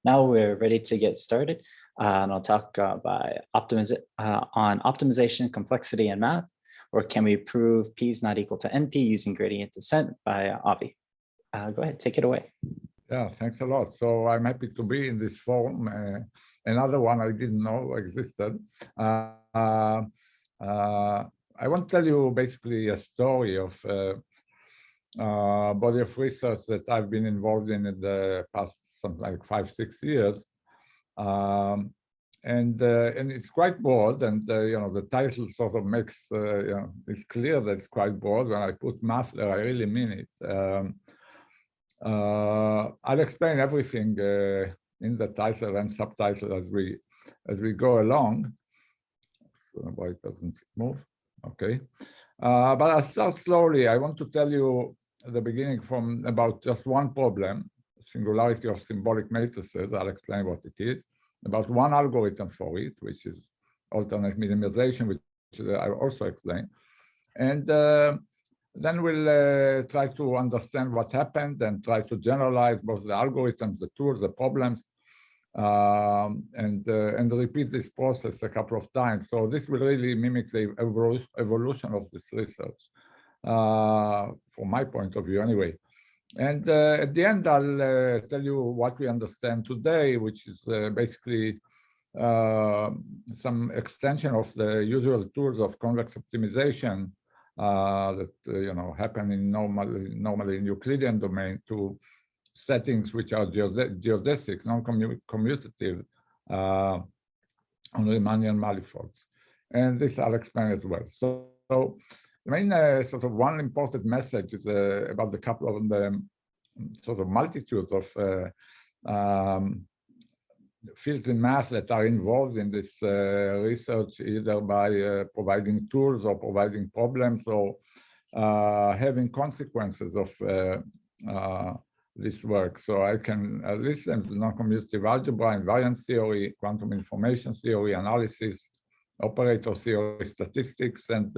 Now we're ready to get started, and I'll talk on optimization, complexity, and math, or can we prove P is not equal to NP using gradient descent by Avi. Go ahead, take it away. Yeah, thanks a lot. So I'm happy to be in this forum. Another one I didn't know existed. I want to tell you basically a story of body of research that I've been involved in the past something like 5-6 years, and it's quite broad. And the title sort of makes it's clear that it's quite broad. When I put math there, I really mean it. I'll explain everything in the title and subtitle as we go along. So why it doesn't move? Okay, but I'll start slowly. I want to tell you at the beginning from about just one problem, singularity of symbolic matrices. I'll explain what it is, about one algorithm for it, which is alternate minimization, which I also explain. And then we'll try to understand what happened and try to generalize both the algorithms, the tools, the problems, and repeat this process a couple of times. So this will really mimic the evolution of this research, from my point of view anyway. And at the end, I'll tell you what we understand today, which is basically some extension of the usual tools of convex optimization that happen in normally in Euclidean domain to settings which are geodesics, non-commutative, on Riemannian manifolds. And this I'll explain as well. So the main sort of one important message is about the couple of the sort of multitudes of fields in math that are involved in this research, either by providing tools or providing problems or having consequences of this work. So I can list them to non-commutative algebra, invariant theory, quantum information theory, analysis, operator theory, statistics. And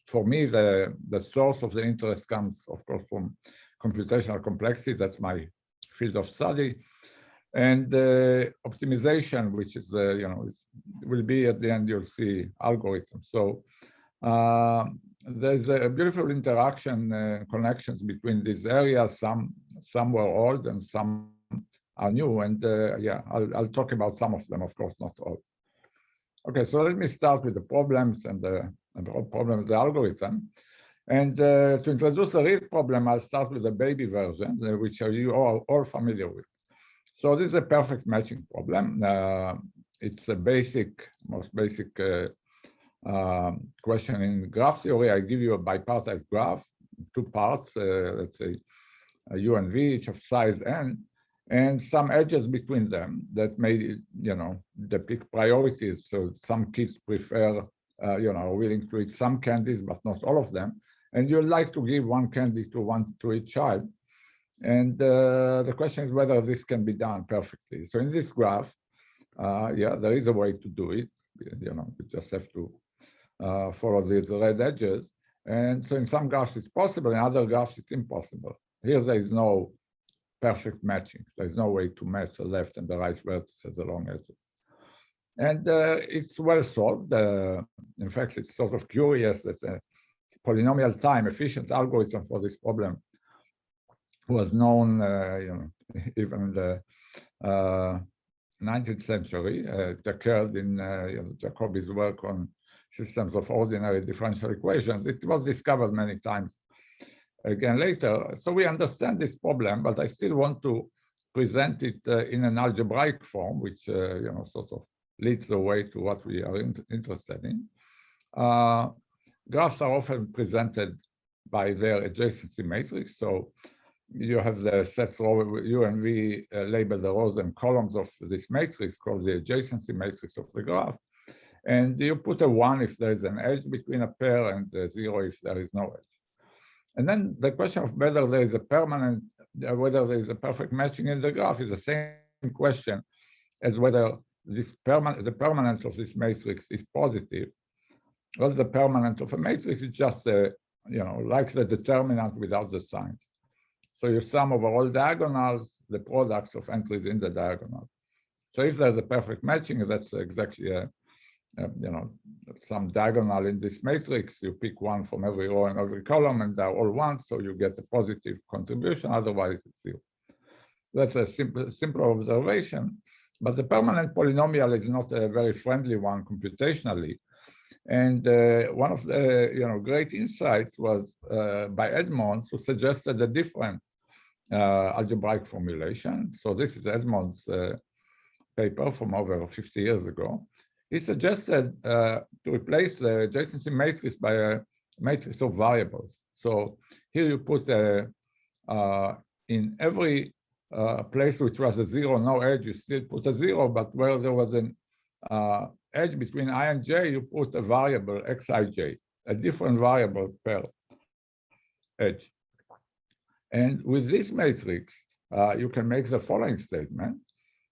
for me, the source of the interest comes, of course, from computational complexity. That's my field of study. And optimization, which is, will be at the end, you'll see algorithms. So there's a beautiful interaction, connections between these areas. Some were old and some are new. And yeah, I'll talk about some of them, of course, not all. Okay, so let me start with the problems and the problem of the algorithm. And to introduce a real problem, I'll start with the baby version, which you are all familiar with. So this is a perfect matching problem. It's a most basic question in graph theory. I give you a bipartite graph, 2 parts, let's say U and V, each of size n, and some edges between them that may, depict priorities. So some kids prefer, willing to eat some candies, but not all of them. And you like to give one candy to each child. And the question is whether this can be done perfectly. So in this graph, yeah, there is a way to do it. You just have to follow these red edges. And so in some graphs it's possible, in other graphs it's impossible. Here there is no perfect matching. There's no way to match the left and the right vertices along edges. And it's well solved. In fact, it's sort of curious that a polynomial time efficient algorithm for this problem was known, even in the 19th century. It occurred in Jacobi's work on systems of ordinary differential equations. It was discovered many times again later. So we understand this problem, but I still want to present it in an algebraic form, which sort of leads the way to what we are interested in. Graphs are often presented by their adjacency matrix. So you have the sets U and V labeled the rows and columns of this matrix called the adjacency matrix of the graph. And you put a 1 if there is an edge between a pair and a 0 if there is no edge. And then the question of whether there is a perfect matching in the graph is the same question as whether the permanence of this matrix is positive. Well, the permanence of a matrix is just like the determinant without the sign. So you sum over all diagonals, the products of entries in the diagonal. So if there's a perfect matching, that's exactly some diagonal in this matrix. You pick one from every row and every column, and they're all ones, so you get a positive contribution. Otherwise, it's zero. That's a simple observation, but the permanent polynomial is not a very friendly one computationally. And one of the great insights was by Edmonds, who suggested a different algebraic formulation. So this is Edmonds' paper from over 50 years ago. He suggested to replace the adjacency matrix by a matrix of variables. So here you put in every place which was a zero, no edge, you still put a zero, but where there was an edge between I and j, you put a variable xij, a different variable per edge. And with this matrix, you can make the following statement,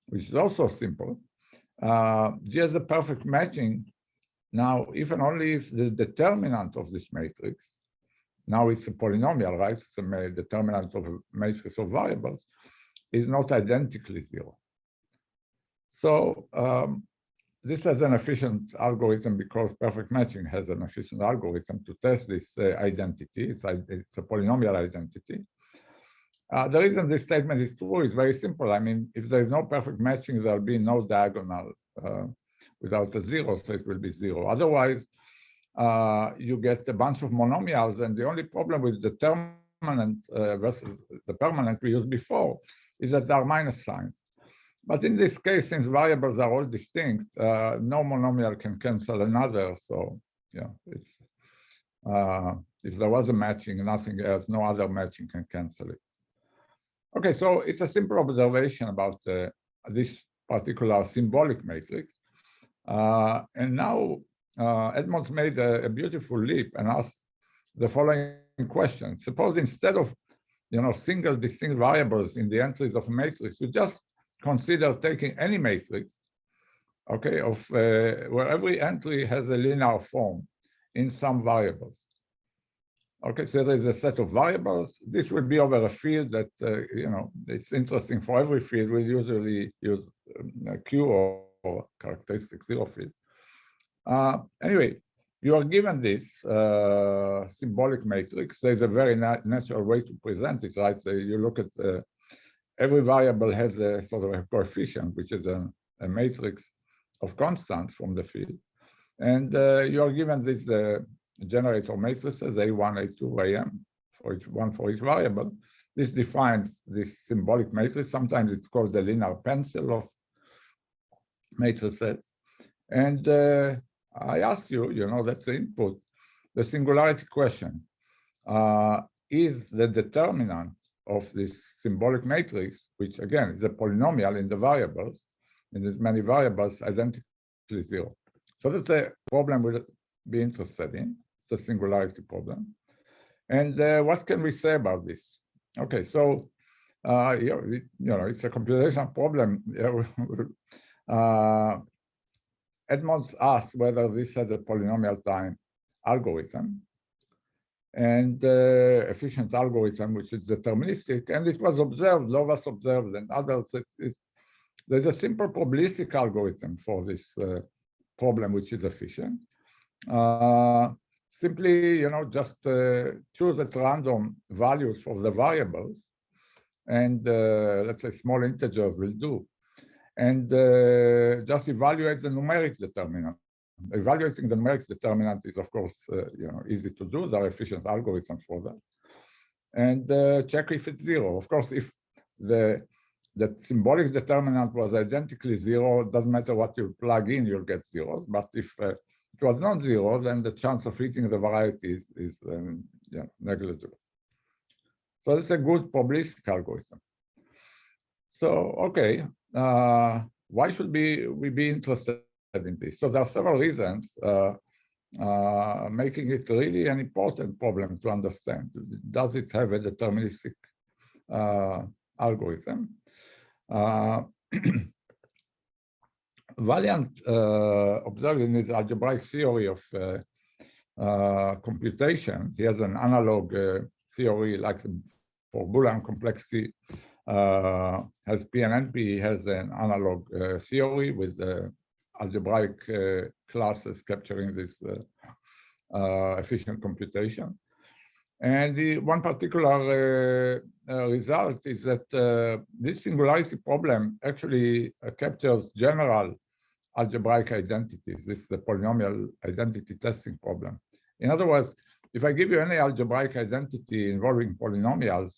which is also simple. G has a perfect matching now, if and only if the determinant of this matrix, now it's a polynomial, right? It's a determinant of a matrix of variables, is not identically zero. So this has an efficient algorithm because perfect matching has an efficient algorithm to test this identity. It's a polynomial identity. The reason this statement is true is very simple. I mean, if there is no perfect matching, there'll be no diagonal without a zero, so it will be zero. Otherwise, you get a bunch of monomials, and the only problem with determinant versus the permanent we used before is that there are minus signs. But in this case, since variables are all distinct, no monomial can cancel another. So yeah, it's if there was a matching, nothing else, no other matching can cancel it. Okay, so it's a simple observation about this particular symbolic matrix. And now Edmonds made a beautiful leap and asked the following question. Suppose instead of single distinct variables in the entries of a matrix, you just consider taking any matrix, okay, of where every entry has a linear form in some variables. Okay, so there's a set of variables. This will be over a field that, it's interesting for every field. We usually use Q or characteristic zero field. Anyway, you are given this symbolic matrix. There's a very natural way to present it, right? So you look at every variable has a sort of a coefficient, which is a matrix of constants from the field. And you are given this generator matrices, A1, A2, AM, for each variable. This defines this symbolic matrix. Sometimes it's called the linear pencil of matrices. And I ask you, that's the input, the singularity question. Is the determinant of this symbolic matrix, which again is a polynomial in the variables, in as many variables, identically zero? So that's a problem we'll be interested in. The singularity problem. And what can we say about this? Okay, so it's a computational problem. Edmonds asked whether this has a polynomial time algorithm and efficient algorithm, which is deterministic, and it was observed, Lovas observed, and others. There's a simple probabilistic algorithm for this problem, which is efficient. Simply, just choose at random values for the variables, and let's say small integers will do, and just evaluate the numeric determinant. Evaluating the numeric determinant is, of course, easy to do. There are efficient algorithms for that, and check if it's zero. Of course, if the symbolic determinant was identically zero, it doesn't matter what you plug in, you'll get zeros. But if it was not zero, then the chance of hitting the variety is negligible. So it's a good probabilistic algorithm. So, okay, why should we be interested in this? So there are several reasons making it really an important problem to understand. Does it have a deterministic algorithm? Valiant observed in his algebraic theory of computation. He has an analog theory like for Boolean complexity has P and NP has an analog theory with algebraic classes capturing this efficient computation. And the one particular result is that this singularity problem actually captures general algebraic identities. This is the polynomial identity testing problem. In other words, if I give you any algebraic identity involving polynomials,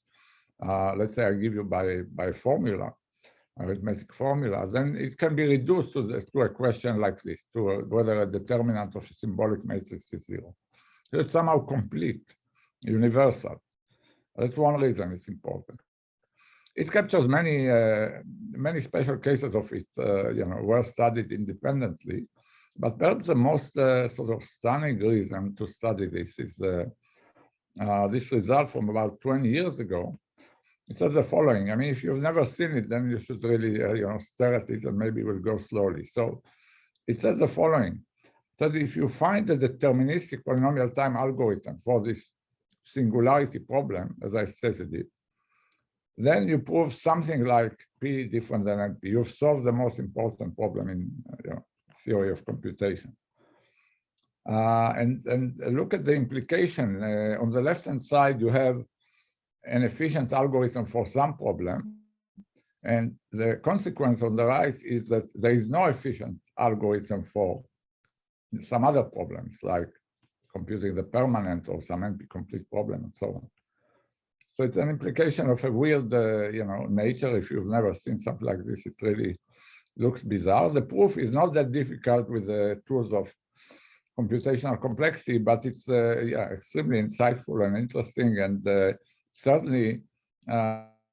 let's say I give you by formula, arithmetic formula, then it can be reduced to a question like this, to whether a determinant of a symbolic matrix is 0. So it's somehow complete, universal. That's one reason it's important. It captures many special cases of it, were studied independently. But perhaps the most sort of stunning reason to study this is this result from about 20 years ago. It says the following. I mean, if you've never seen it, then you should really stare at it, and maybe we'll go slowly. So it says the following. It says if you find a deterministic polynomial time algorithm for this singularity problem, as I stated it, then you prove something like P different than NP. You've solved the most important problem in theory of computation. And look at the implication. On the left-hand side, you have an efficient algorithm for some problem. And the consequence on the right is that there is no efficient algorithm for some other problems, like computing the permanent or some NP-complete problem and so on. So it's an implication of a weird, nature. If you've never seen something like this, it really looks bizarre. The proof is not that difficult with the tools of computational complexity, but it's extremely insightful and interesting, and certainly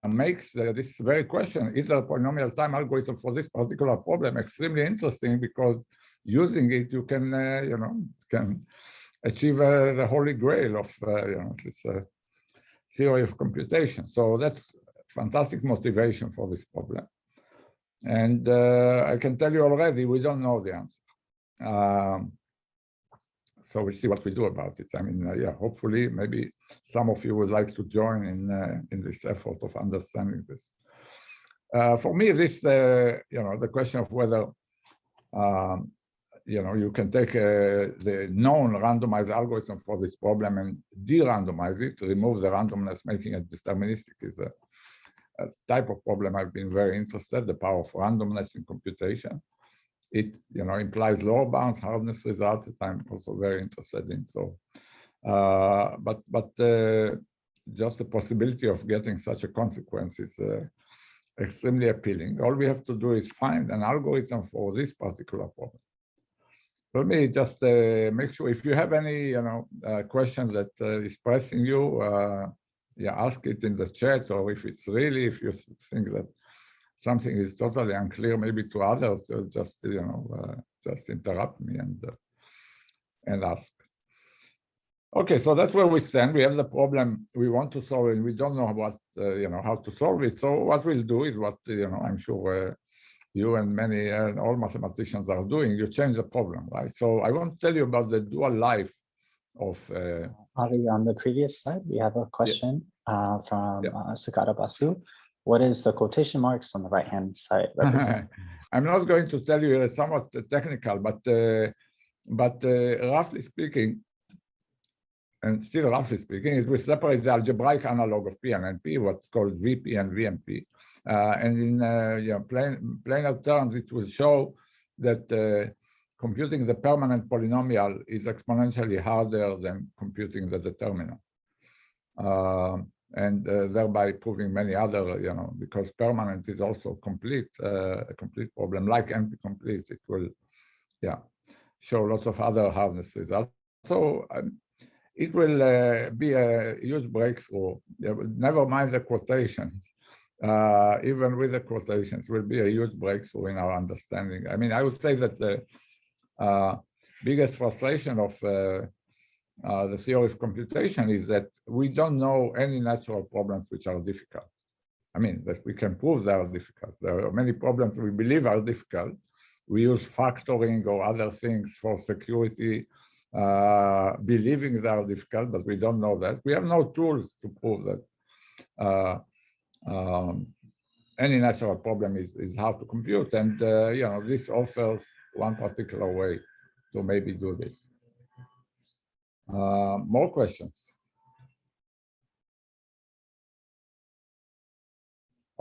makes this very question, is there a polynomial time algorithm for this particular problem, extremely interesting, because using it, you can, can achieve the holy grail of, this theory of computation. So that's fantastic motivation for this problem. And I can tell you already, we don't know the answer. So we'll see what we do about it. I mean, hopefully, maybe some of you would like to join in this effort of understanding this. For me, this, the question of whether, you can take the known randomized algorithm for this problem and de-randomize it, remove the randomness, making it deterministic, is a type of problem I've been very interested, the power of randomness in computation. It, implies lower bounds, hardness results that I'm also very interested in. So, but just the possibility of getting such a consequence is extremely appealing. All we have to do is find an algorithm for this particular problem. Let me just make sure if you have any, question that is pressing you, ask it in the chat, or if it's really, if you think that something is totally unclear, maybe to others, just just interrupt me and ask. Okay, so that's where we stand. We have the problem we want to solve, and we don't know what how to solve it. So what we'll do is what I'm sure you and many all mathematicians are doing. You change the problem, right? So I want to tell you about the dual life of. Avi, on the previous slide, we have a question from Sugata Basu. What is the quotation marks on the right-hand side represent? I'm not going to tell you, it's somewhat technical, but roughly speaking, and still roughly speaking, it will separate the algebraic analog of P and NP, what's called VP and VMP. And in plainer terms, it will show that computing the permanent polynomial is exponentially harder than computing the determinant. And thereby proving many other, because permanent is also complete, a complete problem, like NP complete, it will, show lots of other hardness results. So it will be a huge breakthrough. Never mind the quotations. Even with the quotations, will be a huge breakthrough in our understanding. I mean, I would say that the biggest frustration of the theory of computation is that we don't know any natural problems which are difficult. I mean, that we can prove they are difficult. There are many problems we believe are difficult. We use factoring or other things for security, believing they are difficult, but we don't know that. We have no tools to prove that any natural problem is hard to compute. And this offers one particular way to maybe do this. More questions?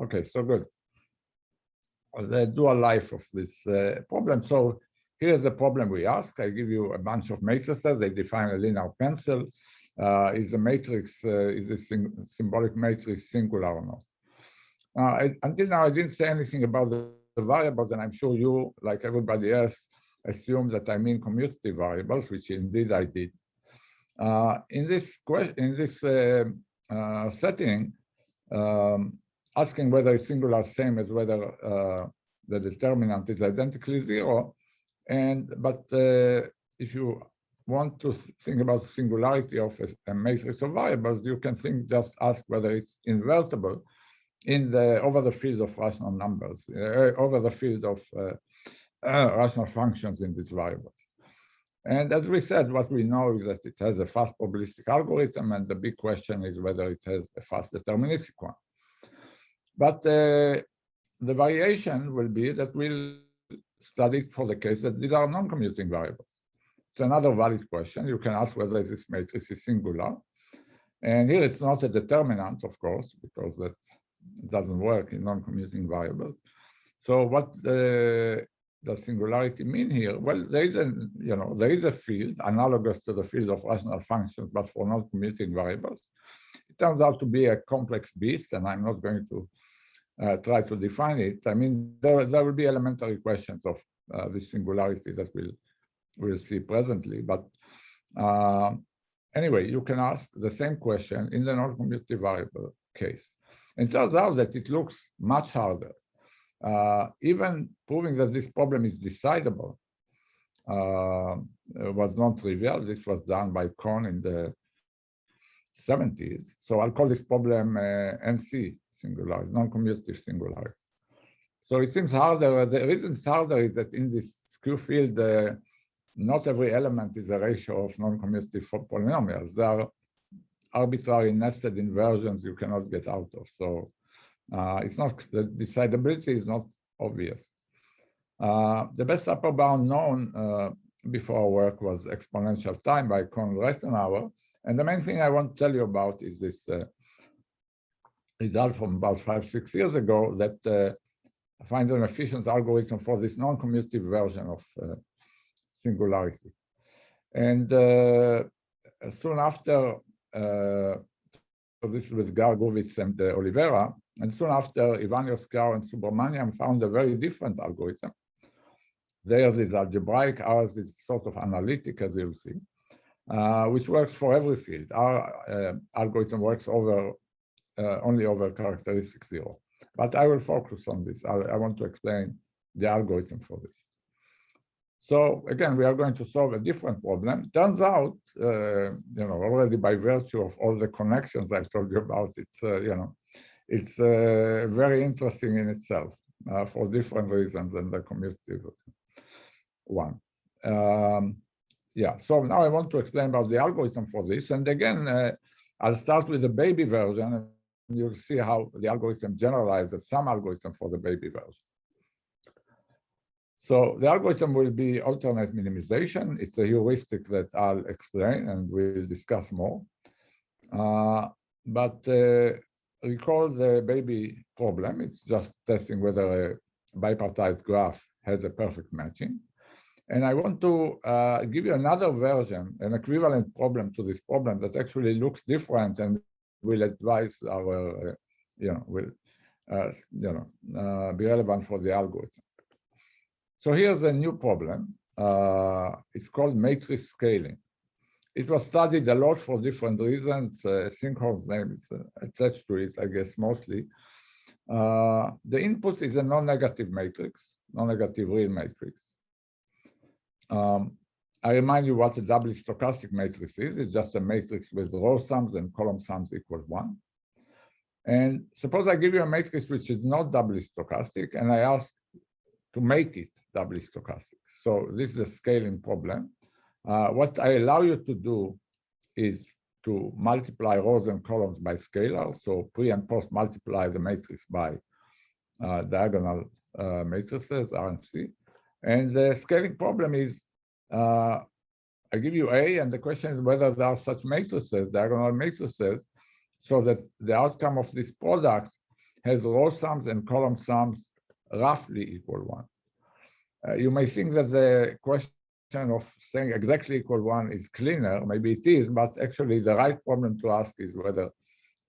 Okay, so good. The dual life of this problem. So here's the problem we ask. I give you a bunch of matrices. They define a linear pencil. Is the matrix, is this symbolic matrix singular or not? Until now, I didn't say anything about the variables, and I'm sure you, like everybody else, assume that I mean commutative variables, which indeed I did. In this setting, asking whether it's singular same as whether the determinant is identically zero. But if you want to think about singularity of a matrix of variables, you can just ask whether it's invertible over the field of rational numbers, over the field of rational functions in these variables. And as we said, what we know is that it has a fast probabilistic algorithm, and the big question is whether it has a fast deterministic one. But the variation will be that we'll study it for the case that these are non-commuting variables. It's another valid question. You can ask whether this matrix is singular. And here it's not a determinant, of course, because that doesn't work in non-commuting variables. So what does singularity mean here? Well, there is a field analogous to the field of rational functions, but for non-commuting variables. It turns out to be a complex beast, and I'm not going to try to define it. I mean, there will be elementary questions of this singularity that we'll see presently. But anyway, you can ask the same question in the non-commutative variable case. And it turns out that it looks much harder. Even proving that this problem is decidable was non-trivial. This was done by Kohn in the 70s. So I'll call this problem NC singularity, non-commutative singularity. So it seems harder. The reason it's harder is that in this skew field, not every element is a ratio of non-commutative polynomials. There are arbitrary nested inversions you cannot get out of. So it's not, the decidability is not obvious. The best upper bound known before our work was exponential time by Kohn Restenauer. And the main thing I want to tell you about is this result from about 5-6 years ago that finds an efficient algorithm for this non-commutative version of singularity. And soon after, so this was Gurvits and Oliveira, and soon after, Ivanov, and Subramanian found a very different algorithm. Theirs is algebraic, ours is sort of analytic, as you'll see, which works for every field. Our algorithm works only over characteristic zero. But I will focus on this. I want to explain the algorithm for this. So again, we are going to solve a different problem. Turns out, already by virtue of all the connections I told you about, it's very interesting in itself for different reasons than the commutative one. So now I want to explain about the algorithm for this. And again, I'll start with the baby version, and you'll see how the algorithm generalizes some algorithm for the baby version. So the algorithm will be alternate minimization. It's a heuristic that I'll explain and we'll discuss more. But recall the baby problem. It's just testing whether a bipartite graph has a perfect matching. And I want to give you another version, an equivalent problem to this problem that actually looks different and will advise our, be relevant for the algorithm. So here's a new problem. It's called matrix scaling. It was studied a lot for different reasons. Sinkhorn's name is attached to it, I guess, mostly. The input is a non-negative matrix, non-negative real matrix. I remind you what a doubly stochastic matrix is. It's just a matrix with row sums and column sums equal 1. And suppose I give you a matrix which is not doubly stochastic, and I ask to make it doubly stochastic. So this is a scaling problem. What I allow you to do is to multiply rows and columns by scalars. So pre and post multiply the matrix by diagonal matrices, R and C. And the scaling problem is, I give you A, and the question is whether there are such matrices, diagonal matrices, so that the outcome of this product has row sums and column sums roughly equal 1. You may think that the question of saying exactly equal 1 is cleaner, maybe it is, but actually the right problem to ask is whether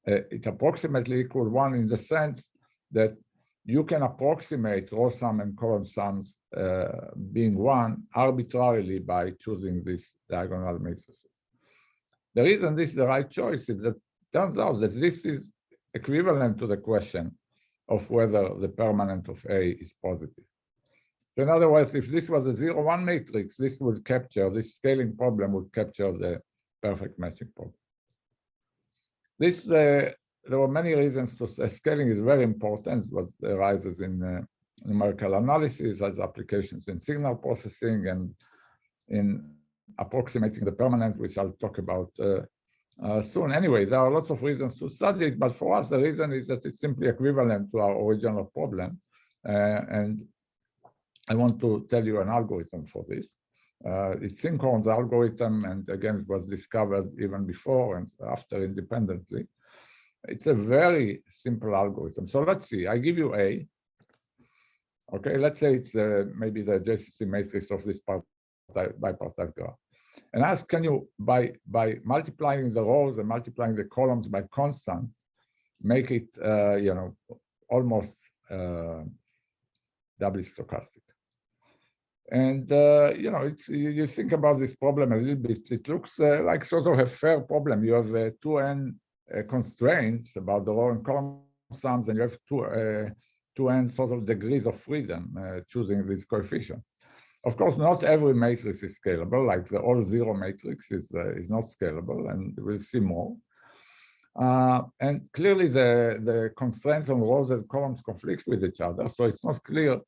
it approximately equal 1 in the sense that you can approximate row sum and column sums being 1 arbitrarily by choosing these diagonal matrices. The reason this is the right choice is that it turns out that this is equivalent to the question of whether the permanent of A is positive. So in other words, if this was a 0-1 matrix, this scaling problem would capture the perfect matching problem. There were many reasons to say scaling is very important. What arises in numerical analysis, as applications in signal processing, and in approximating the permanent, which I'll talk about soon. Anyway, there are lots of reasons to study it, but for us, the reason is that it's simply equivalent to our original problem. And I want to tell you an algorithm for this. It's Sinkhorn's algorithm, and again, it was discovered even before and after independently. It's a very simple algorithm. So let's see, I give you A. Okay, let's say it's maybe the adjacency matrix of this bipartite graph. And ask, can you, by multiplying the rows and multiplying the columns by constant, make it, almost doubly stochastic? And, you think about this problem a little bit, it looks like sort of a fair problem. You have 2n constraints about the row and column sums, and you have 2n sort of degrees of freedom choosing this coefficient. Of course, not every matrix is scalable, like the all zero matrix is not scalable, and we'll see more. And clearly the constraints on rows and columns conflict with each other, so it's not clear,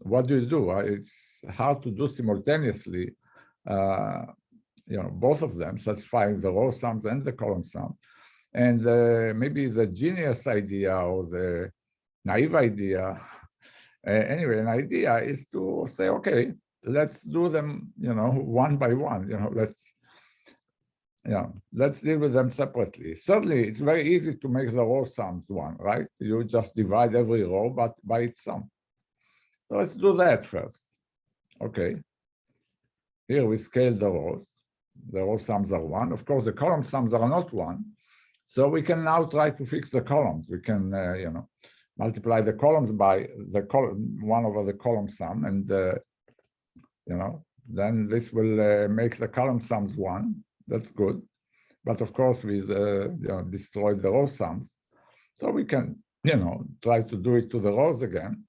what do you do? It's hard to do simultaneously, both of them, satisfying the row sums and the column sum. And maybe the genius idea or the naive idea, anyway, an idea is to say, okay, let's do them, one by one. Let's deal with them separately. Certainly, it's very easy to make the row sums 1, right? You just divide every row, but by its sum. So let's do that first. Okay. Here we scale the rows. The row sums are 1. Of course, the column sums are not 1. So we can now try to fix the columns. We can, multiply the columns by the 1 over the column sum, and then this will make the column sums 1. That's good, but of course we destroy the row sums. So we can, try to do it to the rows again,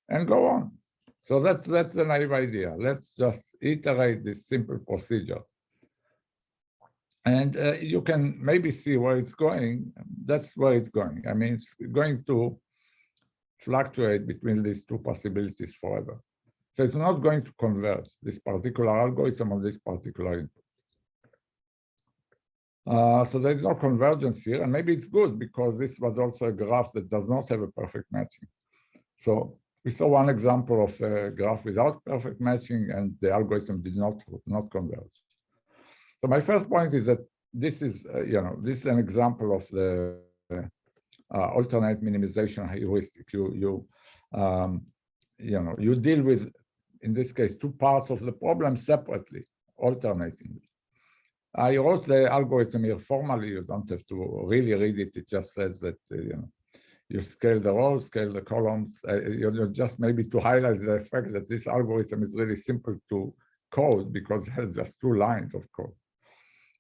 and go on. So that's the naive idea. Let's just iterate this simple procedure. And you can maybe see where it's going. That's where it's going. I mean, it's going to fluctuate between these two possibilities forever. So it's not going to converge, this particular algorithm on this particular input. So there's no convergence here, and maybe it's good because this was also a graph that does not have a perfect matching. So we saw one example of a graph without perfect matching, and the algorithm did not converge. So my first point is that this is, this is an example of the alternate minimization heuristic. You deal with, in this case, two parts of the problem separately, alternating. I wrote the algorithm here formally. You don't have to really read it. It just says that you scale the rows, scale the columns. Just maybe to highlight the fact that this algorithm is really simple to code because it has just 2 lines of code.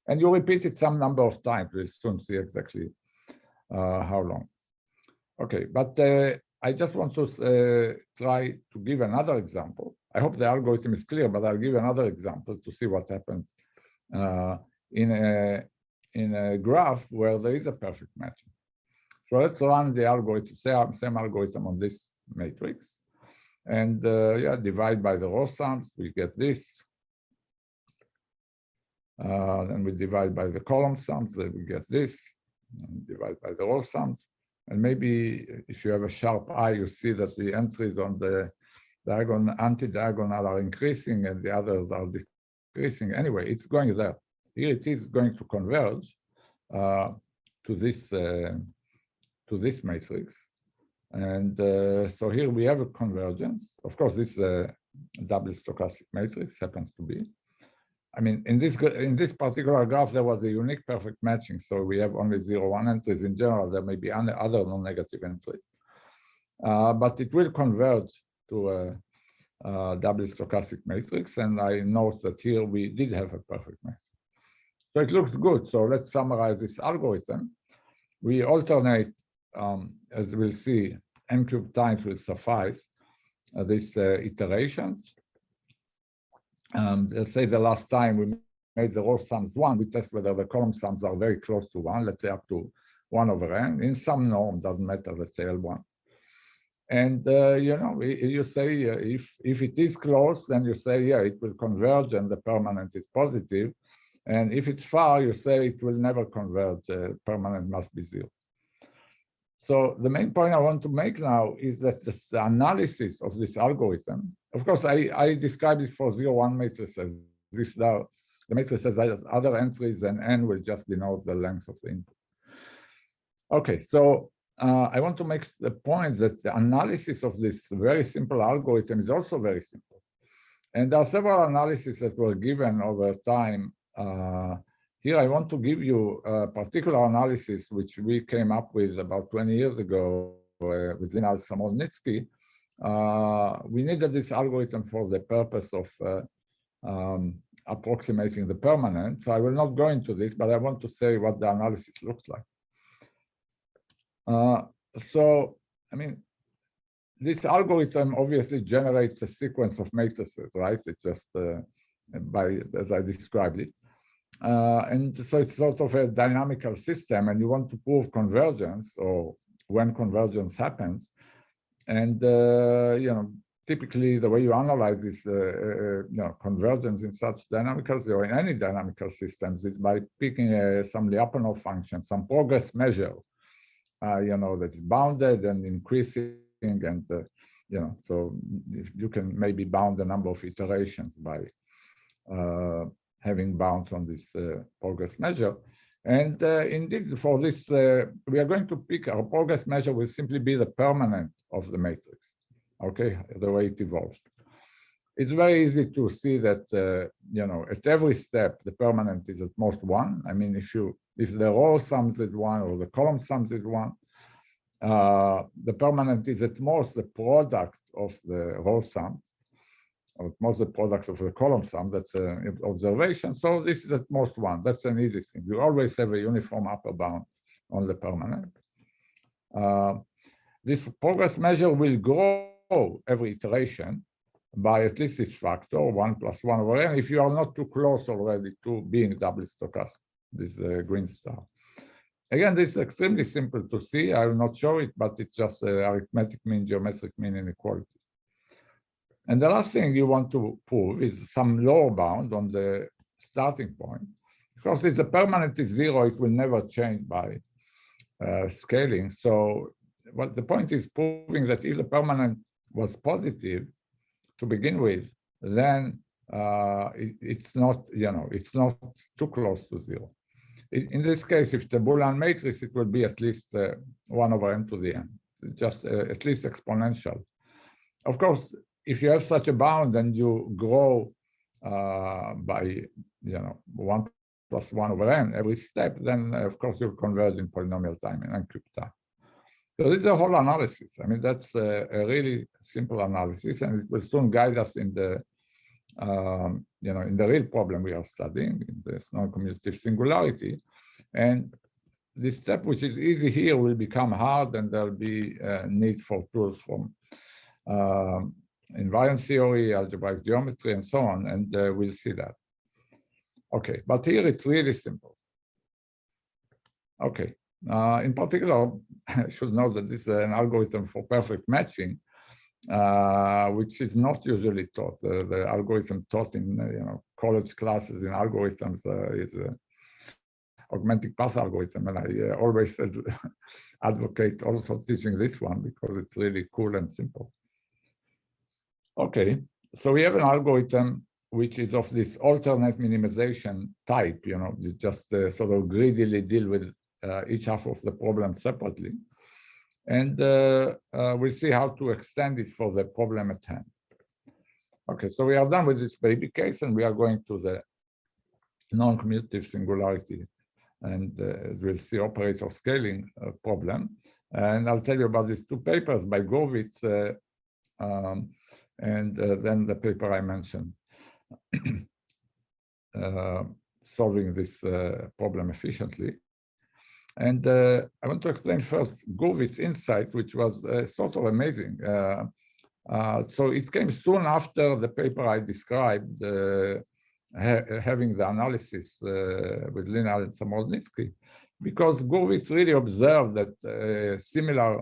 And you repeat it some number of times. We'll soon see exactly how long. Okay, but I just want to try to give another example. I hope the algorithm is clear, but I'll give another example to see what happens in a graph where there is a perfect matching. So let's run the algorithm, same algorithm on this matrix, and divide by the row sums. We get this. Then we divide by the column sums. Then we get this. And divide by the row sums, And maybe if you have a sharp eye, you see that the entries on the diagonal, anti-diagonal are increasing and the others are decreasing. Anyway, it's going there. Here it is going to converge to this matrix. And so here we have a convergence. Of course, this double stochastic matrix happens to be. I mean, in this particular graph, there was a unique perfect matching. So we have only 0, 1 entries. In general, there may be other non-negative entries. But it will converge to a double stochastic matrix. And I note that here we did have a perfect match. So it looks good. So let's summarize this algorithm. We alternate, as we'll see, n cubed times will suffice these iterations. Let's say the last time we made the row sums 1, we test whether the column sums are very close to 1, let's say up to 1 over n. In some norm, doesn't matter, let's say L1. And you know, you say if it is close, then you say, yeah, it will converge and the permanent is positive. And if it's far, you say it will never converge, permanent must be 0. So the main point I want to make now is that the analysis of this algorithm, of course, I described it for 0, 1 matrices. If the matrix has other entries, then n will just denote the length of the input. Okay, so I want to make the point that the analysis of this very simple algorithm is also very simple. And there are several analyses that were given over time. Here I want to give you a particular analysis which we came up with about 20 years ago with Lina Samolnitsky. We needed this algorithm for the purpose of approximating the permanent. So I will not go into this, but I want to say what the analysis looks like. So, I mean, this algorithm obviously generates a sequence of matrices, right? It's just as I described it. And so it's sort of a dynamical system, and you want to prove convergence or when convergence happens. And you know, typically the way you analyze this you know, convergence in such dynamical or in any dynamical systems is by picking some Lyapunov function, some progress measure, you know, that's bounded and increasing, and you know, so you can maybe bound the number of iterations by having bounds on this progress measure. And indeed, for this, we are going to pick our progress measure will simply be the permanent of the matrix, okay, the way it evolves. It's very easy to see that, you know, at every step, the permanent is at most 1. I mean, if the row sums is 1 or the column sums is 1, the permanent is at most the product of the row sums, or most the products of the column sum. That's an observation. So this is at most 1. That's an easy thing. You always have a uniform upper bound on the permanent. This progress measure will grow every iteration by at least this factor, 1 plus 1 over n, if you are not too close already to being double stochastic, this green star. Again, this is extremely simple to see. I will not show it, but it's just arithmetic mean, geometric mean inequality. And the last thing you want to prove is some lower bound on the starting point. Because if the permanent is 0, it will never change by scaling. So what the point is proving that if the permanent was positive to begin with, then it's not, you know, it's not too close to 0. In this case, if it's a Boolean matrix, it will be at least 1 over n to the n, just at least exponential. Of course, if you have such a bound and you grow by, you know, 1 plus 1 over n every step, then of course you'll converge in polynomial time in n cubed time. So this is a whole analysis. I mean, that's a really simple analysis, and it will soon guide us in the, you know, in the real problem we are studying, in this non-commutative singularity. And this step, which is easy here, will become hard, and there'll be a need for tools from invariant theory, algebraic geometry, and so on, and we'll see that. Okay, but here it's really simple. Okay, in particular, I should note that this is an algorithm for perfect matching, which is not usually taught. The algorithm taught in you know, college classes in algorithms is augmented path algorithm, and I always said advocate also teaching this one because it's really cool and simple. Okay, so we have an algorithm which is of this alternate minimization type, you just sort of greedily deal with each half of the problem separately. And we'll see how to extend it for the problem at hand. Okay, so we are done with this baby case, and we are going to the non-commutative singularity, and as we'll see, operator scaling problem. And I'll tell you about these two papers by Gurvits and then the paper I mentioned, solving this problem efficiently. And I want to explain first Gurvits' insight, which was sort of amazing. So it came soon after the paper I described, having the analysis with Lineal and Samolnitsky, because Gurvits really observed that similar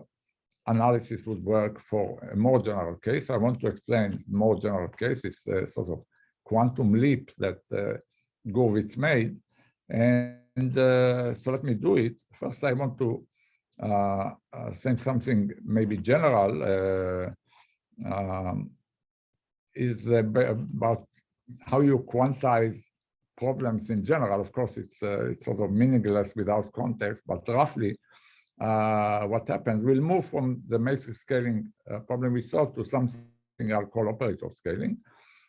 analysis would work for a more general case. I want to explain more general case. It's a sort of quantum leap that Gurvits made. And so let me do it. First, I want to say something maybe general, is about how you quantize problems in general. Of course, it's sort of meaningless without context, but roughly what happens, we'll move from the matrix scaling problem we saw to something I'll call operator scaling.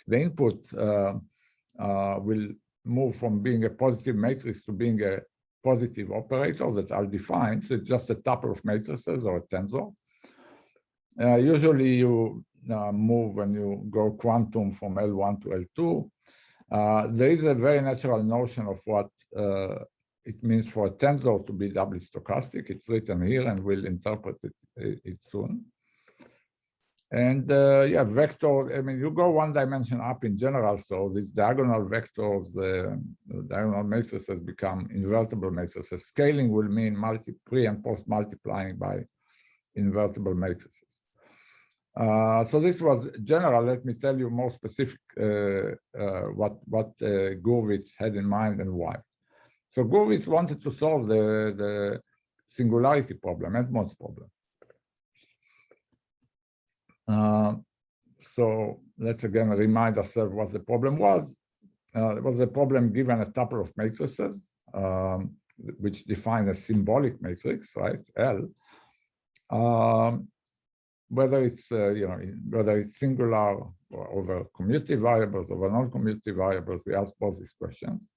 The input will move from being a positive matrix to being a positive operator that I'll define. So it's just a tuple of matrices or a tensor. Usually you move when you go quantum from L1 to L2. There is a very natural notion of what it means for a tensor to be doubly stochastic. It's written here, and we'll interpret it soon. And yeah, vector, I mean, you go one dimension up in general, so these diagonal vectors, diagonal matrices become invertible matrices. Scaling will mean pre and post multiplying by invertible matrices. So this was general. Let me tell you more specific what Gurvits had in mind and why. So Gurvits wanted to solve the singularity problem, Edmond's problem. So let's again remind ourselves what the problem was. It was a problem given a tuple of matrices, which define a symbolic matrix, right? L. Whether it's whether it's singular or over commutative variables, over non-commutative variables, we asked both these questions.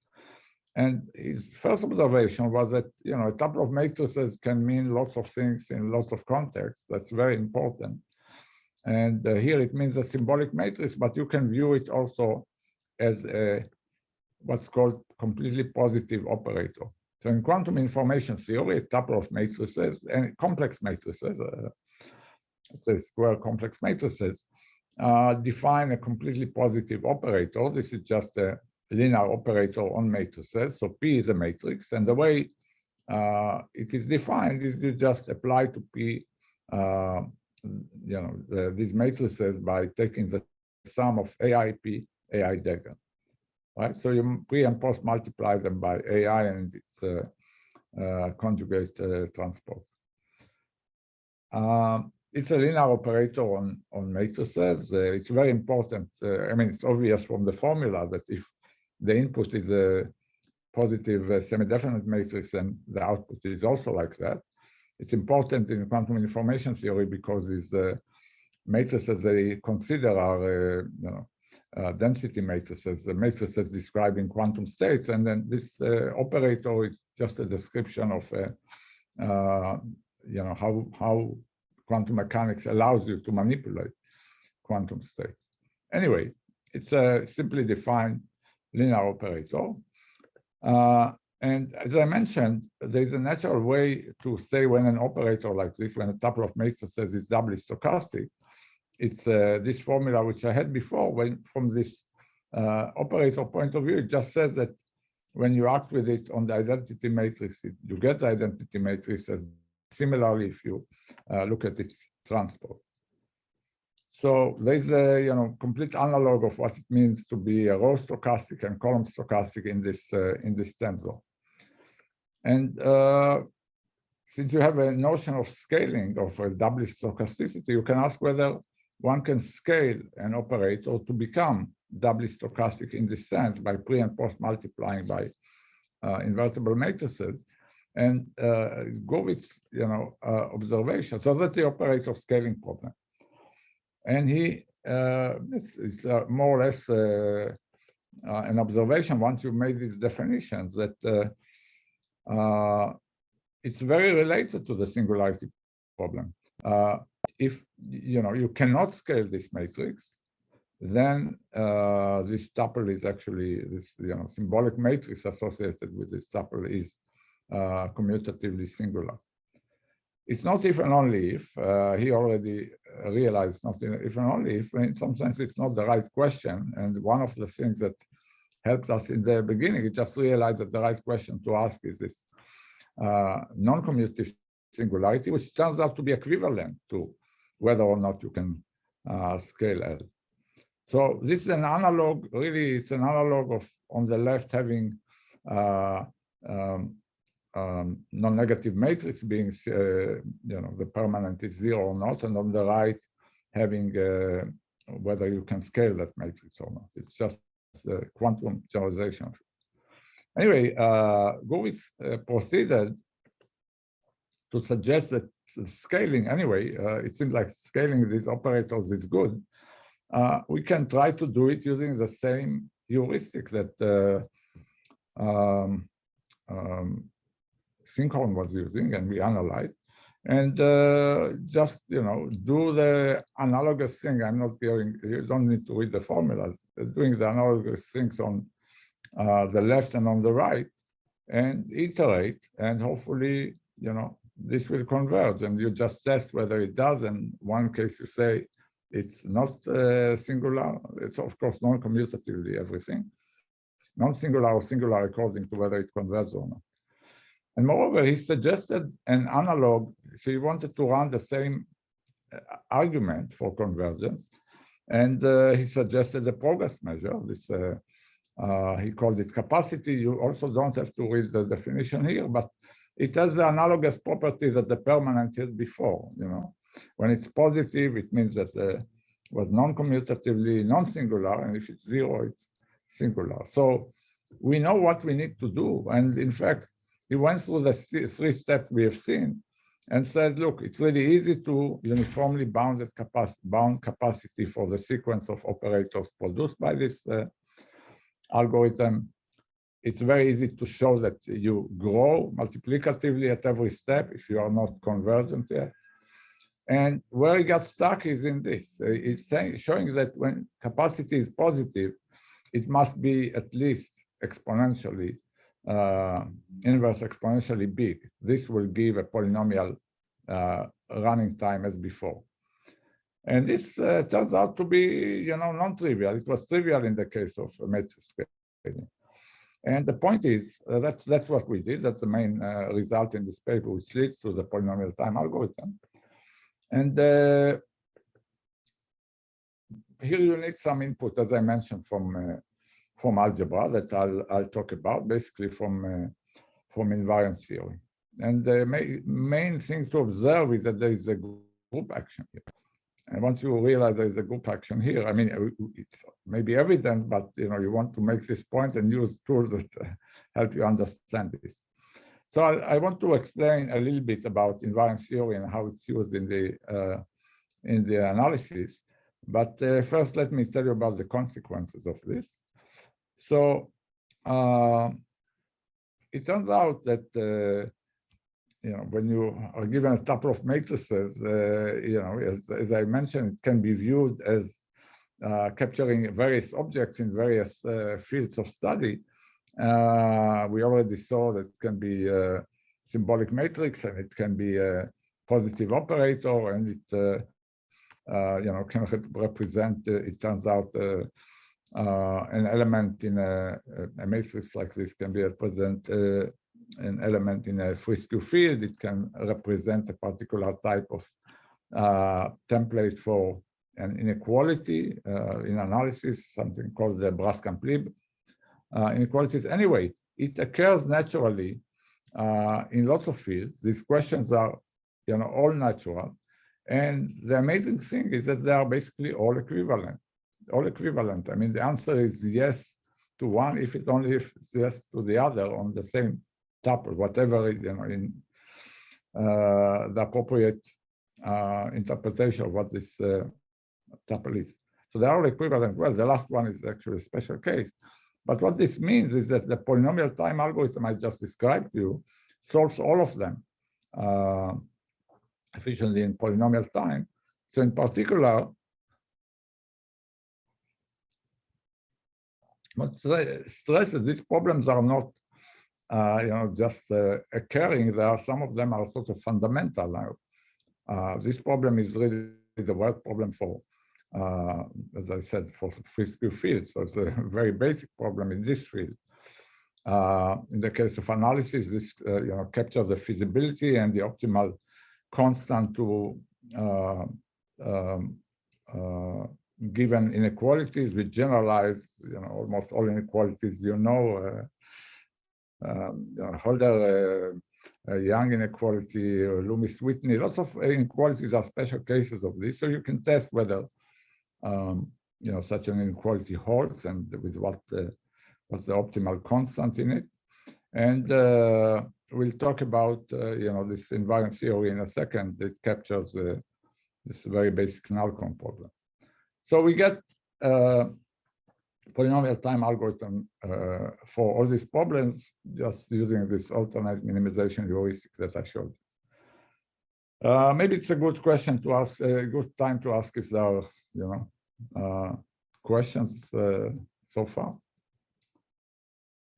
And his first observation was that a tuple of matrices can mean lots of things in lots of contexts. That's very important. And here it means a symbolic matrix, but you can view it also as a what's called completely positive operator. So in quantum information theory, a tuple of matrices and complex matrices, let's say square complex matrices, define a completely positive operator. This is just a linear operator on matrices. So P is a matrix, and the way it is defined is you just apply to P these matrices by taking the sum of AIP, AI dagger, right? So you pre and post multiply them by AI and its conjugate transpose. It's a linear operator on matrices. It's very important. I mean, it's obvious from the formula that if the input is a positive semi-definite matrix and the output is also like that, it's important in quantum information theory because these matrices they consider are density matrices, the matrices describing quantum states, and then this operator is just a description of how quantum mechanics allows you to manipulate quantum states. Anyway, it's a simply defined linear operator. And as I mentioned, there's a natural way to say when an operator like this, when a tuple of matrices is doubly stochastic, it's this formula which I had before. When from this operator point of view, it just says that when you act with it on the identity matrix, you get the identity matrix. As similarly, if you look at its transpose. So there's a complete analog of what it means to be a row stochastic and column stochastic in this tensor. And since you have a notion of scaling of a doubly stochasticity, you can ask whether one can scale an operator to become doubly stochastic in this sense by pre and post multiplying by invertible matrices. And Gurvits, observation. So that's the operator scaling problem. And it's more or less an observation once you've made these definitions that it's very related to the singularity problem. If you cannot scale this matrix, then this tuple is actually this symbolic matrix associated with this tuple is commutatively singular. It's not if and only if. He already realized not if and only if. In some sense, it's not the right question. And one of the things that helped us in the beginning, we just realized that the right question to ask is this non-commutative singularity, which turns out to be equivalent to whether or not you can scale L. So this is an analog, really, it's an analog of, on the left, having non-negative matrix being, the permanent is 0 or not, and on the right, having whether you can scale that matrix or not. It's just the quantum generalization. Anyway, Gurvits proceeded to suggest that scaling, anyway, it seems like scaling these operators is good. We can try to do it using the same heuristic that Sinkhorn was using, and we analyzed, and just do the analogous thing. I'm not going, you don't need to read the formulas, doing the analogous things on the left and on the right, and iterate, and hopefully this will converge, and you just test whether it does. And one case you say it's not singular, it's of course non-commutatively everything, non-singular or singular according to whether it converges or not. And moreover, he suggested an analog. So he wanted to run the same argument for convergence, and he suggested a progress measure. This he called it capacity. You also don't have to read the definition here, but it has the analogous property that the permanent had before. When it's positive, it means that it was non-commutatively non-singular, and if it's 0, it's singular. So we know what we need to do, and in fact, he went through the 3 steps we have seen and said, look, it's really easy to uniformly bound capacity for the sequence of operators produced by this algorithm. It's very easy to show that you grow multiplicatively at every step if you are not convergent yet. And where he got stuck is in this. It's showing that when capacity is positive, it must be at least exponentially inverse exponentially big. This will give a polynomial running time as before. And this turns out to be, non-trivial. It was trivial in the case of matrix scaling. And the point is, that's what we did. That's the main result in this paper, which leads to the polynomial time algorithm. And here you need some input, as I mentioned, from algebra that I'll talk about, basically from invariant theory. And the main thing to observe is that there is a group action here. And once you realize there is a group action here, I mean, it's maybe evident, but you want to make this point and use tools that help you understand this. So I want to explain a little bit about invariant theory and how it's used in the analysis. But first, let me tell you about the consequences of this. So it turns out that when you are given a tuple of matrices, as I mentioned, it can be viewed as capturing various objects in various fields of study. We already saw that it can be a symbolic matrix, and it can be a positive operator, and it can represent. It turns out an element in a matrix like this can be represent an element in a free skew field. It can represent a particular type of template for an inequality in analysis, something called the Braskamp-Lieb inequalities. Anyway, it occurs naturally in lots of fields. These questions are, all natural. And the amazing thing is that they are basically all equivalent. All equivalent. I mean, the answer is yes to one if it's only if it's yes to the other on the same tuple, whatever in the appropriate interpretation of what this tuple is. So they are all equivalent. Well, the last one is actually a special case. But what this means is that the polynomial time algorithm I just described to you solves all of them efficiently in polynomial time. So in particular, what stresses these problems are not just occurring. There are some of them are sort of fundamental now. This problem is really the worst problem for, as I said, for free skew fields. So it's a very basic problem in this field. In the case of analysis, this captures the feasibility and the optimal constant to given inequalities. We generalize, almost all inequalities, Holder, Young inequality, Loomis-Whitney, lots of inequalities are special cases of this. So you can test whether, such an inequality holds and with what's the optimal constant in it. And we'll talk about, this invariant theory in a second. It captures this very basic null-con problem. So we get polynomial time algorithm for all these problems, just using this alternate minimization heuristic that I showed. Maybe it's a good question to ask, a good time to ask if there are, questions so far.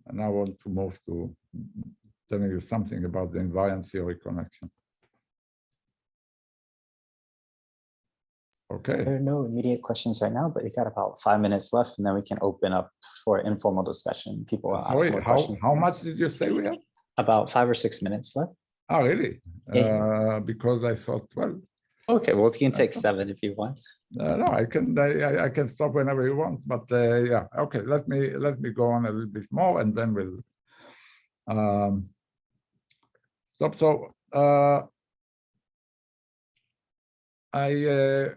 And I want to move to telling you something about the invariant theory connection. Okay. There are no immediate questions right now, but you got about 5 minutes left, and then we can open up for informal discussion. People will ask more questions. How much did you say we have? About 5 or 6 minutes left. Oh, really? Yeah. Because I thought 12. Okay, well, you can take 7 if you want. No, I can stop whenever you want, but yeah, okay. Let me go on a little bit more, and then we'll stop. So I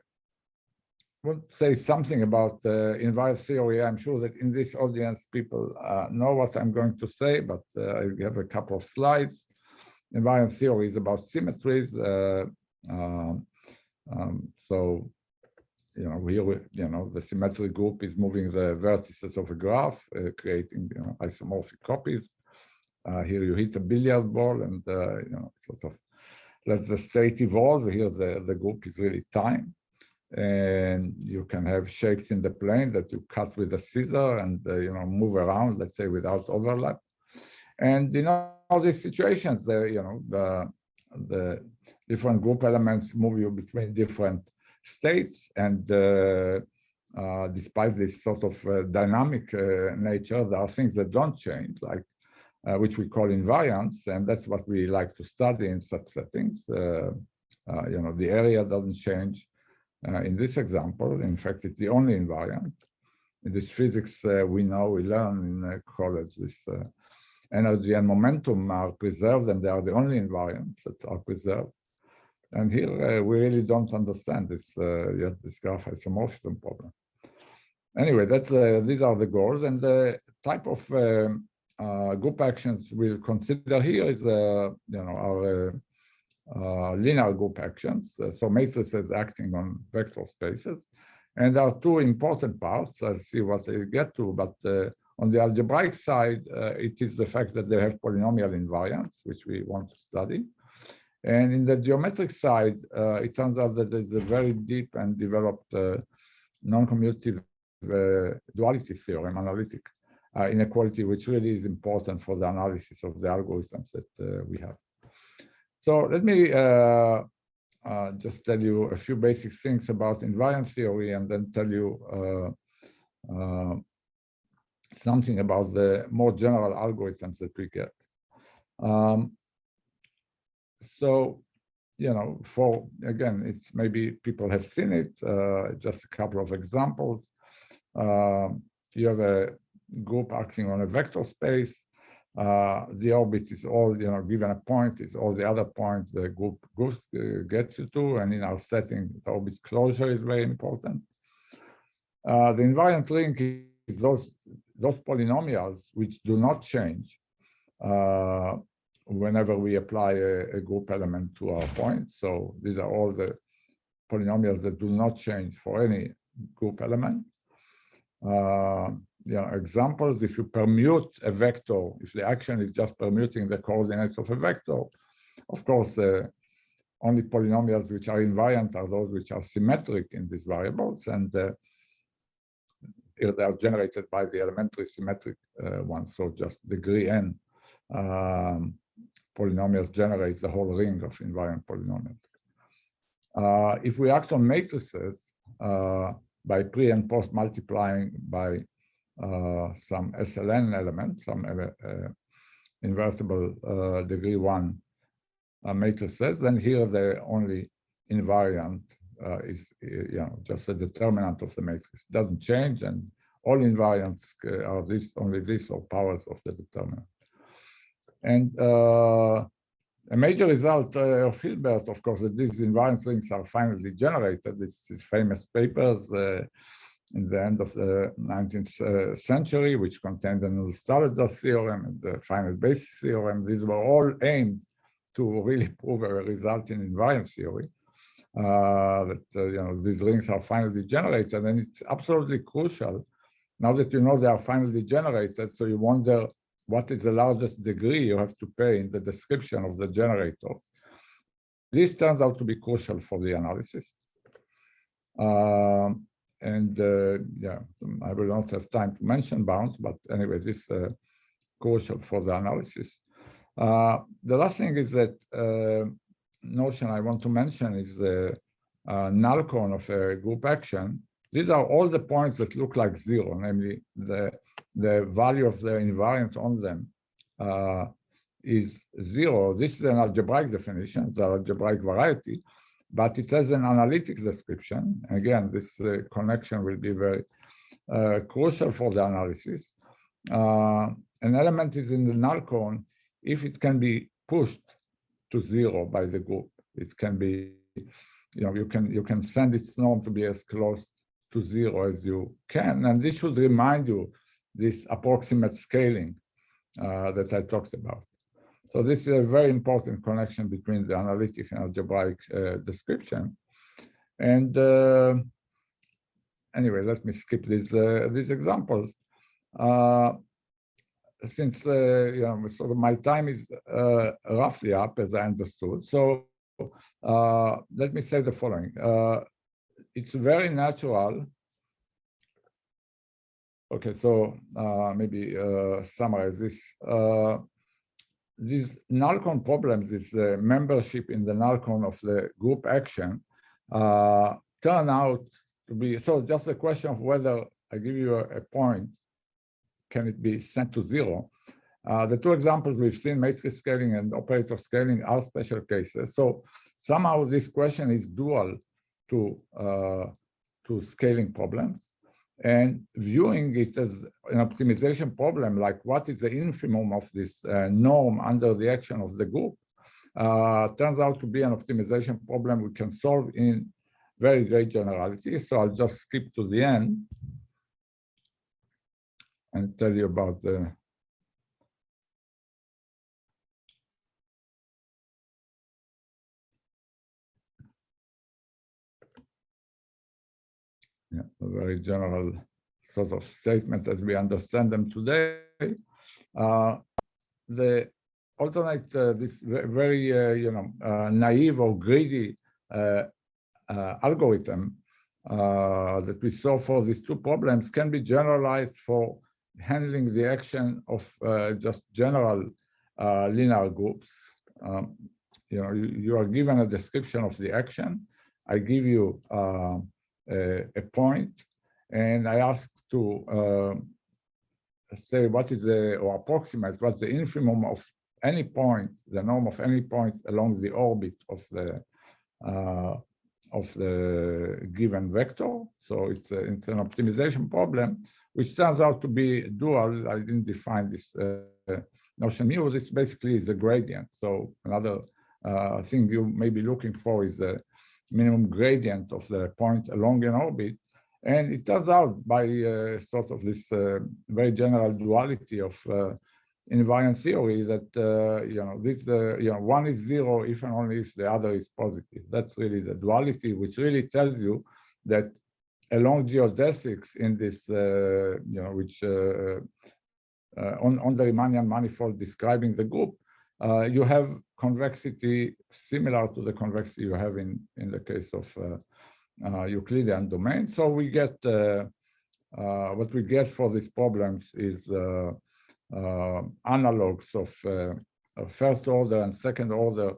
want to say something about invariant theory. I'm sure that in this audience, people know what I'm going to say, but I have a couple of slides. Invariant theory is about symmetries. So, here, the symmetric group is moving the vertices of a graph, creating, isomorphic copies. Here you hit a billiard ball and, sort of lets the state evolve. Here the group is really time. And you can have shapes in the plane that you cut with a scissor and, move around, let's say, without overlap. And in all these situations, the different group elements move you between different states, and despite this sort of dynamic nature, there are things that don't change, like which we call invariants, and that's what we like to study in such settings. The area doesn't change in this example. In fact, it's the only invariant. In this physics, we learn in college, this energy and momentum are preserved, and they are the only invariants that are preserved. And here we really don't understand this this graph isomorphism problem. Anyway, that's these are the goals, and the type of group actions we'll consider here is our linear group actions. So matrices acting on vector spaces, and there are two important parts. I'll see what I get to, but on the algebraic side, it is the fact that they have polynomial invariants, which we want to study. And in the geometric side, it turns out that there's a very deep and developed non-commutative duality theorem, analytic inequality, which really is important for the analysis of the algorithms that we have. So let me just tell you a few basic things about invariant theory, and then tell you something about the more general algorithms that we get. So, again, it's maybe people have seen it, just a couple of examples. You have a group acting on a vector space. the orbit is all, given a point, is all the other points the group gets you to, and in our setting, the orbit closure is very important. The invariant ring is those polynomials which do not change whenever we apply a group element to our point. So these are all the polynomials that do not change for any group element. Examples, if you permute a vector, if the action is just permuting the coordinates of a vector, of course, only polynomials which are invariant are those which are symmetric in these variables, and they are generated by the elementary symmetric ones. So just degree n polynomials generate the whole ring of invariant polynomials. If we act on matrices by pre and post multiplying by some SLN element, some invertible degree 1 matrices, then here the only invariant is just a determinant of the matrix. It doesn't change, and all invariants are only this or powers of the determinant. And a major result of Hilbert, of course, that these invariant rings are finally generated. This is famous papers in the end of the 19th century, which contained the null-Stalager theorem and the finite basis theorem. These were all aimed to really prove a result in invariant theory, that these rings are finally generated. And it's absolutely crucial, now that you know they are finally generated, so you wonder what is the largest degree you have to pay in the description of the generators. This turns out to be crucial for the analysis. I will not have time to mention bounds, but anyway, this is crucial for the analysis. The last thing is that notion I want to mention is the null cone of a group action. These are all the points that look like zero, namely the value of the invariant on them is zero. This is an algebraic definition, the algebraic variety, but it has an analytic description. Again, this connection will be very crucial for the analysis. An element is in the null cone if it can be pushed to zero by the group. It can be, you can send its norm to be as close to zero as you can, and this should remind you this approximate scaling that I talked about. So this is a very important connection between the analytic and algebraic description. And anyway, let me skip these examples. Since sort of my time is roughly up, as I understood, so let me say the following. It's very natural. Okay, so maybe summarize this. These null cone problems, this membership in the null cone of the group action, turn out to be, so just a question of whether I give you a point, can it be sent to zero? The two examples we've seen, matrix scaling and operator scaling, are special cases. So somehow this question is dual to scaling problems. And viewing it as an optimization problem, like what is the infimum of this norm under the action of the group, turns out to be an optimization problem we can solve in very great generality. So I'll just skip to the end and tell you about the a very general sort of statement as we understand them today. The alternate, this very naive or greedy algorithm that we saw for these two problems can be generalized for handling the action of just general linear groups. You are given a description of the action. I give you a point, and I ask to say what is or approximate what's the infimum of any point, the norm of any point along the orbit of the given vector. So it's an optimization problem, which turns out to be dual. I didn't define this notion mu. This basically is a gradient. So another thing you may be looking for is the minimum gradient of the point along an orbit. And it turns out by sort of this very general duality of invariant theory that one is zero if and only if the other is positive. That's really the duality, which really tells you that along geodesics in this, which on the Riemannian manifold describing the group, you have convexity similar to the convexity you have in the case of Euclidean domain. So we get what we get for these problems is analogs of first order and second order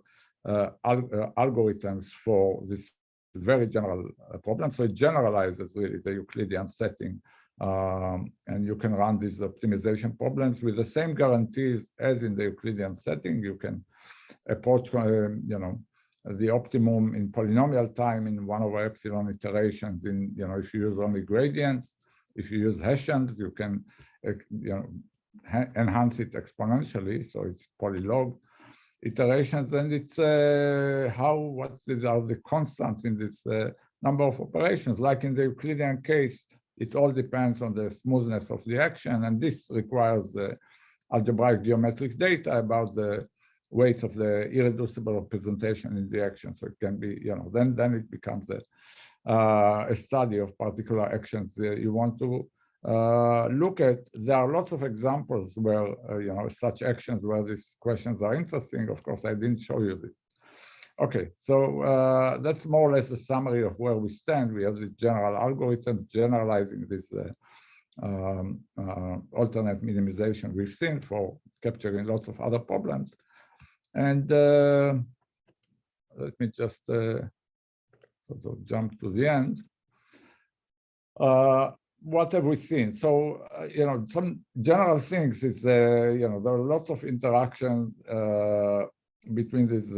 algorithms for this very general problem. So it generalizes really the Euclidean setting. And you can run these optimization problems with the same guarantees as in the Euclidean setting. You can approach, the optimum in polynomial time in 1/epsilon iterations. In if you use only gradients, if you use Hessians, you can enhance it exponentially. So it's polylog iterations, and it's what are the constants in this number of operations. Like in the Euclidean case, it all depends on the smoothness of the action, and this requires the algebraic geometric data about the weights of the irreducible representation in the action. So it can be, then it becomes a study of particular actions you want to look at. There are lots of examples where, such actions where these questions are interesting. Of course, I didn't show you this. Okay, so that's more or less a summary of where we stand. We have this general algorithm generalizing this alternate minimization we've seen for capturing lots of other problems. And let me just sort of jump to the end. What have we seen? So, some general things is, there are lots of interaction between these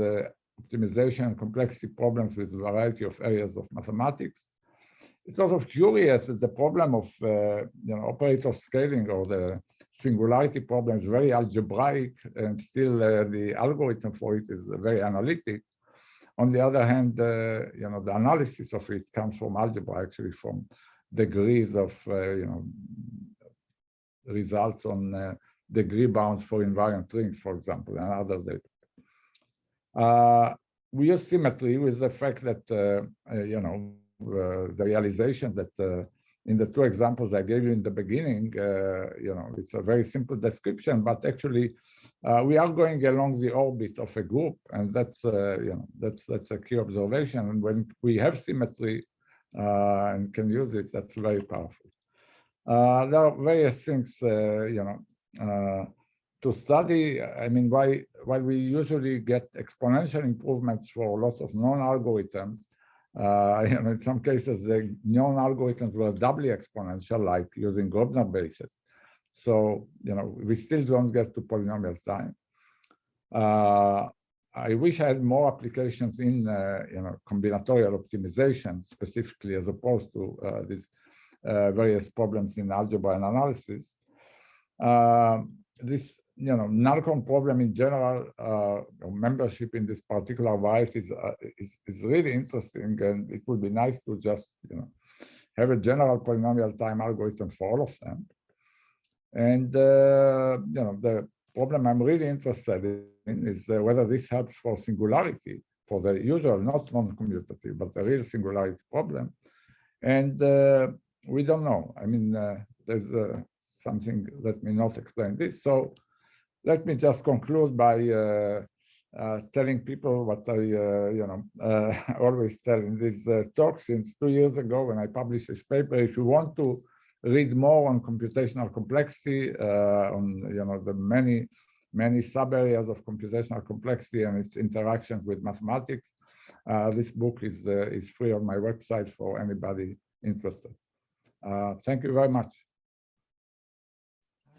optimization and complexity problems with a variety of areas of mathematics. It's sort of curious that the problem of operator scaling or the singularity problem is very algebraic, and still the algorithm for it is very analytic. On the other hand, the analysis of it comes from algebra, actually from degrees of results on degree bounds for invariant rings, for example, and other data. We use symmetry with the fact that, the realization that in the two examples I gave you in the beginning, it's a very simple description, but actually we are going along the orbit of a group, and that's a key observation. And when we have symmetry and can use it, that's very powerful. There are various things, to study. I mean, while we usually get exponential improvements for lots of known algorithms, in some cases, the known algorithms were doubly exponential, like using Grobner bases. So, we still don't get to polynomial time. I wish I had more applications in, combinatorial optimization specifically, as opposed to these various problems in algebra and analysis. This null-con problem in general, membership in this particular variety is really interesting, and it would be nice to just have a general polynomial time algorithm for all of them. And the problem I'm really interested in is whether this helps for singularity, for the usual, not non-commutative, but the real singularity problem. And we don't know. I mean, there's something, let me not explain this. So let me just conclude by telling people what I always tell in these talks since 2 years ago when I published this paper. If you want to read more on computational complexity, on the many sub-areas of computational complexity and its interactions with mathematics, this book is free on my website for anybody interested. Thank you very much.